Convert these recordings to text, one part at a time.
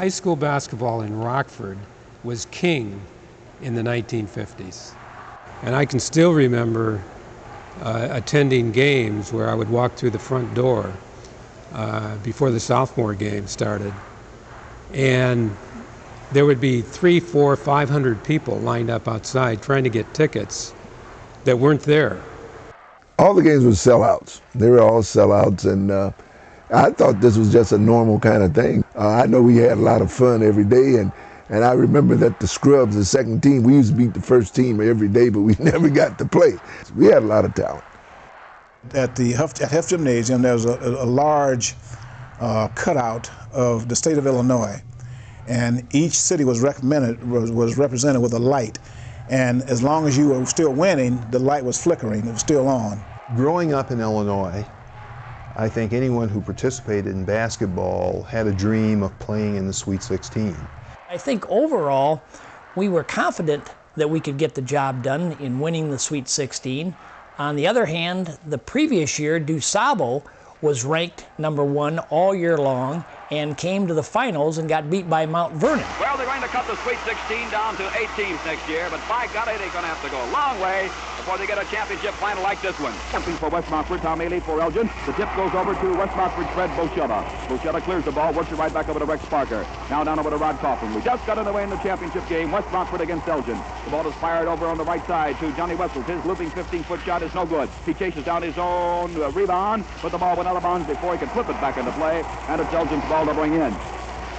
High school basketball in Rockford was king in the 1950s. And I can still remember attending games where I would walk through the front door before the sophomore game started. And there would be 300, 400, 500 people lined up outside trying to get tickets that weren't there. All the games were sellouts. They were all sellouts, and I thought this was just a normal kind of thing. I know we had a lot of fun every day, and I remember that the scrubs, the second team, we used to beat the first team every day, but we never got to play. We had a lot of talent. At Huff Gymnasium, there was a large cutout of the state of Illinois, and each city was represented with a light. And as long as you were still winning, the light was flickering, it was still on. Growing up in Illinois, I think anyone who participated in basketball had a dream of playing in the Sweet 16. I think overall, we were confident that we could get the job done in winning the Sweet 16. On the other hand, the previous year, DuSable was ranked #1 all year long and came to the finals and got beat by Mount Vernon. Well, they're going to cut the Sweet 16 down to 8 teams next year, but by golly, they're going to have to go a long way before they get a championship final like this one. Jumping for West Rockford, Tom Ailey for Elgin. The tip goes over to West Rockford's Fred Boschetta. Boschetta clears the ball, works it right back over to Rex Parker. Now down over to Rod Kaufman. We just got underway in the championship game, West Rockford against Elgin. The ball is fired over on the right side to Johnny Wessels. His looping 15-foot shot is no good. He chases down his own rebound, but the ball went out of bounds before he could flip it back into play, and it's Elgin's ball to bring in.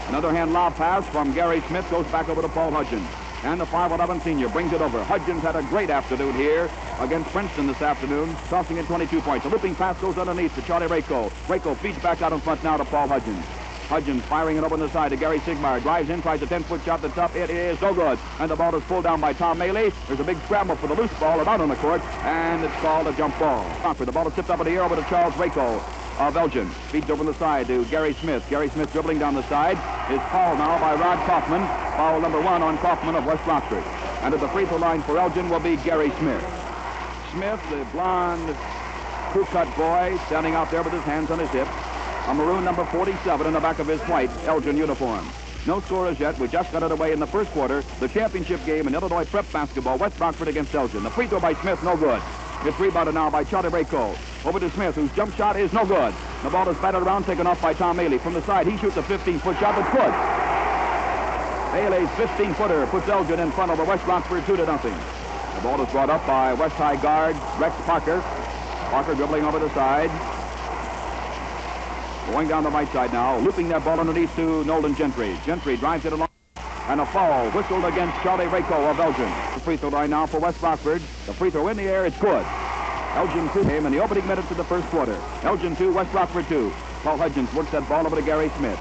Another hand lob pass from Gary Smith goes back over to Paul Hudgens. And the 5'11 senior brings it over. Hudgens had a great afternoon here against Princeton this afternoon, tossing in 22 points. The looping pass goes underneath to Charlie Rako. Rako feeds back out in front now to Paul Hudgens. Hudgens firing it over on the side to Gary Sigmeyer. Drives in, tries a 10-foot shot at the top. It is no good. And the ball is pulled down by Tom Ailey. There's a big scramble for the loose ball about on the court, and it's called a jump ball. The ball is tipped up in the air over to Charles Rako of Elgin. Feeds over the side to Gary Smith. Gary Smith dribbling down the side. Is fouled now by Rod Kaufman. Foul #1 on Kaufman of West Rockford. And at the free throw line for Elgin will be Gary Smith. Smith, the blonde, crew-cut boy, standing out there with his hands on his hips. A maroon number 47 in the back of his white Elgin uniform. No score as yet. We just got it away in the first quarter. The championship game in Illinois prep basketball, West Rockford against Elgin. The free throw by Smith, no good. It's rebounded now by Charlie Rako. Over to Smith, whose jump shot is no good. The ball is batted around, taken off by Tom Ailey. From the side, he shoots a 15-foot shot that's good. Ailey's 15-footer puts Elgin in front over West Rockford 2-0. The ball is brought up by West High guard Rex Parker. Parker dribbling over the side. Going down the right side now, looping that ball underneath to Nolan Gentry. Gentry drives it along. And a foul whistled against Charlie Rako of Elgin. The free throw line now for West Rockford. The free throw in the air, it's good. Elgin 2 came in the opening minutes of the first quarter. Elgin 2, West Rockford 2. Paul Hudgens works that ball over to Gary Smith.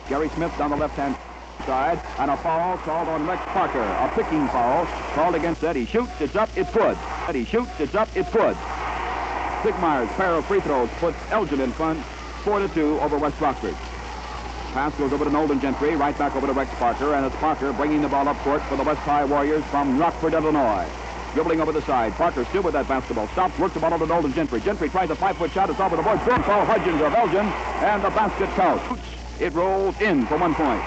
Gary Smith down the left-hand side. And a foul called on Rex Parker. A picking foul called against that. He shoots, it's up, it's good. He shoots, it's up, it's good. Sigmeyer's pair of free throws puts Elgin in front, 4-2 over West Rockford. Pass goes over to Nolan Gentry, right back over to Rex Parker, and it's Parker bringing the ball up court for the West High Warriors from Rockford, Illinois. Dribbling over the side. Parker still with that basketball. Stops, works the ball over to Nolan Gentry. Gentry tries a 5-foot shot. It's over the board. Good Paul Hudgens of Elgin, and the basket counts. It rolls in for 1 point.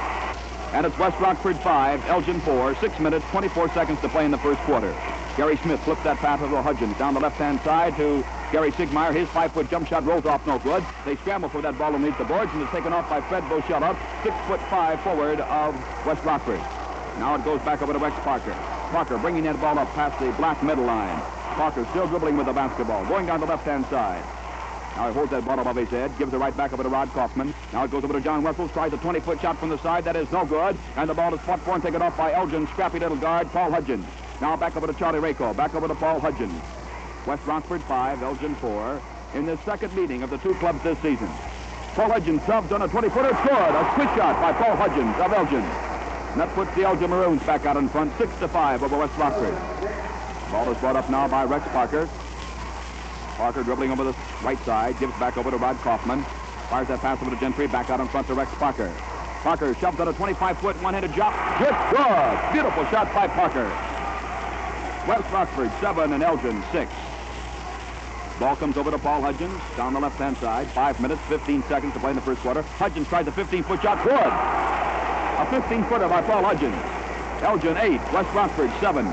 And it's West Rockford 5, Elgin 4, 6 minutes, 24 seconds to play in the first quarter. Gary Smith flips that pass over to Hudgens down the left-hand side to Gary Sigmeyer. His 5-foot jump shot rolls off no good. They scramble for that ball underneath the boards, and it's taken off by Fred Boschetta, 6'5" forward of West Rockford. Now it goes back over to Rex Parker. Parker bringing that ball up past the black middle line. Parker still dribbling with the basketball, going down the left-hand side. Now he holds that ball above his head, gives it right back over to Rod Kaufman. Now it goes over to John Wessels, tries a 20-foot shot from the side. That is no good. And the ball is fought for and taken off by Elgin's scrappy little guard, Paul Hudgens. Now back over to Charlie Rako, back over to Paul Hudgens. West Rockford 5, Elgin 4, in the second meeting of the two clubs this season. Paul Hudgens subs on a 20-footer, scored. A switch shot by Paul Hudgens of Elgin. And that puts the Elgin Maroons back out in front, 6-5 over West Rockford. Ball is brought up now by Rex Parker. Parker dribbling over the right side, gives back over to Rod Kaufman. Fires that pass over to Gentry, back out in front to Rex Parker. Parker shoves on a 25-foot one-handed drop. Just good. Beautiful shot by Parker. West Rockford 7 and Elgin 6. Ball comes over to Paul Hudgens down the left-hand side. 5 minutes, 15 seconds to play in the first quarter. Hudgens tries a 15-foot shot. Good. A 15-footer by Paul Hudgens. Elgin 8, West Rockford 7.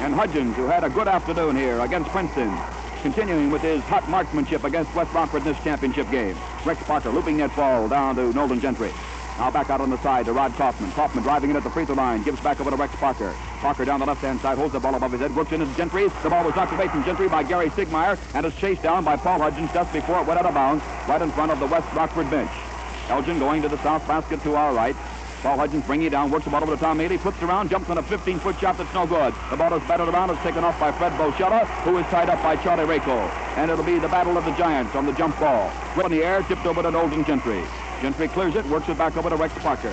And Hudgens, who had a good afternoon here against Princeton, continuing with his hot marksmanship against West Rockford in this championship game. Rex Parker looping that ball down to Nolan Gentry. Now back out on the side to Rod Kaufman. Kaufman driving it at the free throw line. Gives back over to Rex Parker. Parker down the left-hand side. Holds the ball above his head. Works into Gentry. The ball was knocked away from Gentry by Gary Sigmeyer and is chased down by Paul Hudgens just before it went out of bounds right in front of the West Rockford bench. Elgin going to the south basket to our right. Paul Hudgens bringing it down. Works the ball over to Tom Haley. Flips around. Jumps on a 15-foot shot that's no good. The ball is batted around. It's taken off by Fred Boschella, who is tied up by Charlie Rako. And it'll be the battle of the Giants on the jump ball. Flip in the air. Tipped over to Nolan Gentry. Gentry clears it, works it back over to Rex Parker.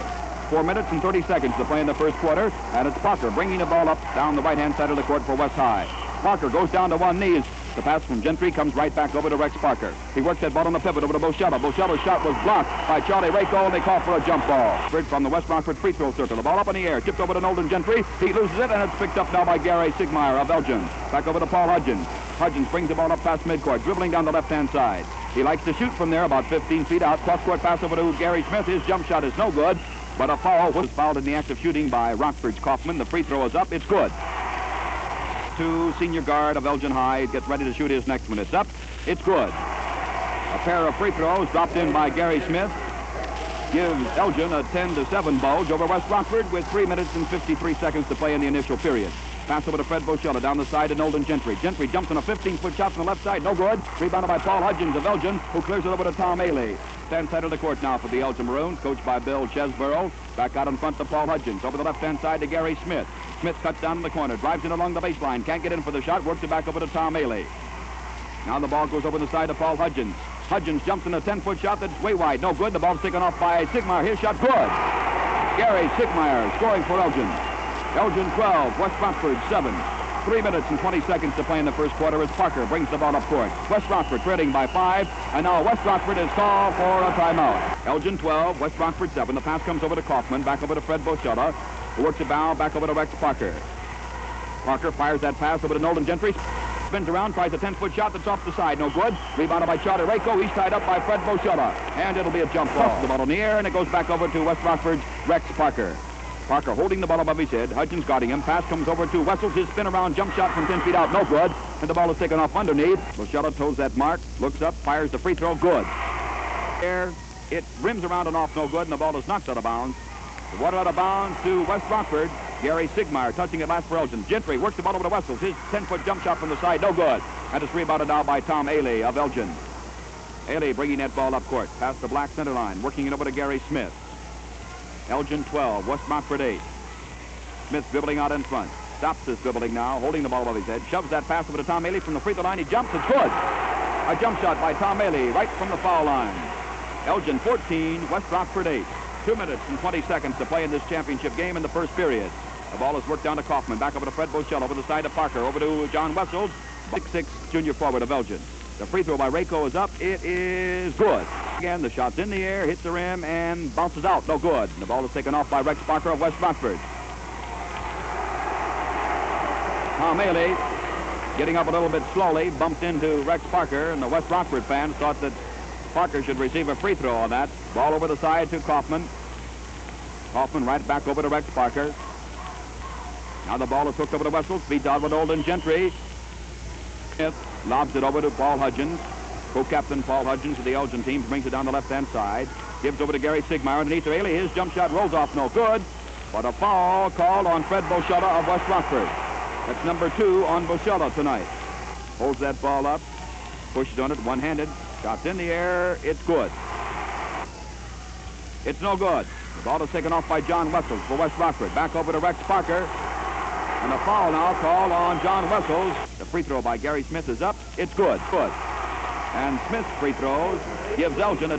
4 minutes and 30 seconds to play in the first quarter, and it's Parker bringing the ball up down the right-hand side of the court for West High. Parker goes down to one knee. The pass from Gentry comes right back over to Rex Parker. He works that ball on the pivot over to Boschella. Boschella's shot was blocked by Charlie Rako, and they call for a jump ball. From the West Rockford free throw circle. The ball up in the air, tipped over to Nolan Gentry. He loses it, and it's picked up now by Gary Sigmeyer of Elgin. Back over to Paul Hudgens. Hudgens brings the ball up past midcourt, dribbling down the left-hand side. He likes to shoot from there about 15 feet out. Cross-court pass over to Gary Smith. His jump shot is no good, but a foul was fouled in the act of shooting by Rockford's Kaufman. The free throw is up. It's good. To senior guard of Elgin High. Gets ready to shoot his next one. It's up. It's good. A pair of free throws dropped in by Gary Smith gives Elgin a 10-7 bulge over West Rockford with 3 minutes and 53 seconds to play in the initial period. Pass over to Fred Boschella down the side to Nolan Gentry. Gentry jumps on a 15-foot shot from the left side. No good. Rebounded by Paul Hudgens of Elgin, who clears it over to Tom Haley. Stand side of the court now for the Elgin Maroons, coached by Bill Chesborough. Back out in front to Paul Hudgens. Over the left-hand side to Gary Smith. Smith cuts down in the corner, drives it along the baseline. Can't get in for the shot. Works it back over to Tom Haley. Now the ball goes over the side to Paul Hudgens. Hudgens jumps in a 10-foot shot that's way wide. No good. The ball's taken off by Sigmeyer. His shot good. Gary Sigmeyer scoring for Elgin. Elgin 12, West Rockford 7. 3 minutes and 20 seconds to play in the first quarter as Parker brings the ball up court. West Rockford trailing by 5, and now West Rockford is called for a timeout. Elgin 12, West Rockford 7. The pass comes over to Kaufman, back over to Fred Boschella, who works it down, back over to Rex Parker. Parker fires that pass over to Nolan Gentry. Spins around, tries a 10-foot shot that's off the side. No good. Rebounded by Charlie Rako. He's tied up by Fred Boschella. And it'll be a jump ball. The ball in the air, and it goes back over to West Rockford's Rex Parker. Parker holding the ball above his head. Hudgens guarding him. Pass comes over to Wessels. His spin around jump shot from 10 feet out. No good. And the ball is taken off underneath. Boschella toes that mark. Looks up. Fires the free throw. Good. There. It rims around and off. No good. And the ball is knocked out of bounds. The water out of bounds to West Rockford. Gary Sigmeyer touching it last for Elgin. Gentry works the ball over to Wessels. His 10-foot jump shot from the side. No good. And it's rebounded now by Tom Haley of Elgin. Haley bringing that ball up court. Past the black center line. Working it over to Gary Smith. Elgin 12, West Rockford 8. Smith dribbling out in front. Stops his dribbling now, holding the ball above his head. Shoves that pass over to Tom Haley from the free throw line. He jumps. It's good. A jump shot by Tom Haley right from the foul line. Elgin 14, West Rockford 8. 2 minutes and 20 seconds to play in this championship game in the first period. The ball is worked down to Kaufman. Back over to Fred Boschella. Over the side to Parker. Over to John Wessels. 6'6", junior forward of Elgin. The free throw by Rako is up. It is good. Again, the shot's in the air, hits the rim, and bounces out. No good. The ball is taken off by Rex Parker of West Rockford. Tom Haley getting up a little bit slowly, bumped into Rex Parker, and the West Rockford fans thought that Parker should receive a free throw on that. Ball over the side to Kaufman. Kaufman right back over to Rex Parker. Now the ball is hooked over to Wessels. Feeds out with Nolan Gentry. Smith lobs it over to Paul Hudgens. Co-captain Paul Hudgens of the Elgin team brings it down the left-hand side. Gives over to Gary Sigmeyer underneath to Haley. His jump shot rolls off no good. But a foul called on Fred Boschella of West Rockford. That's number 2 on Boschella tonight. Holds that ball up. Pushes on it one-handed. Shots in the air. It's good. It's no good. The ball is taken off by John Wessels for West Rockford. Back over to Rex Parker. And a foul now called on John Wessels. The free throw by Gary Smith is up. It's good. Good. And Smith's free throws gives Elgin a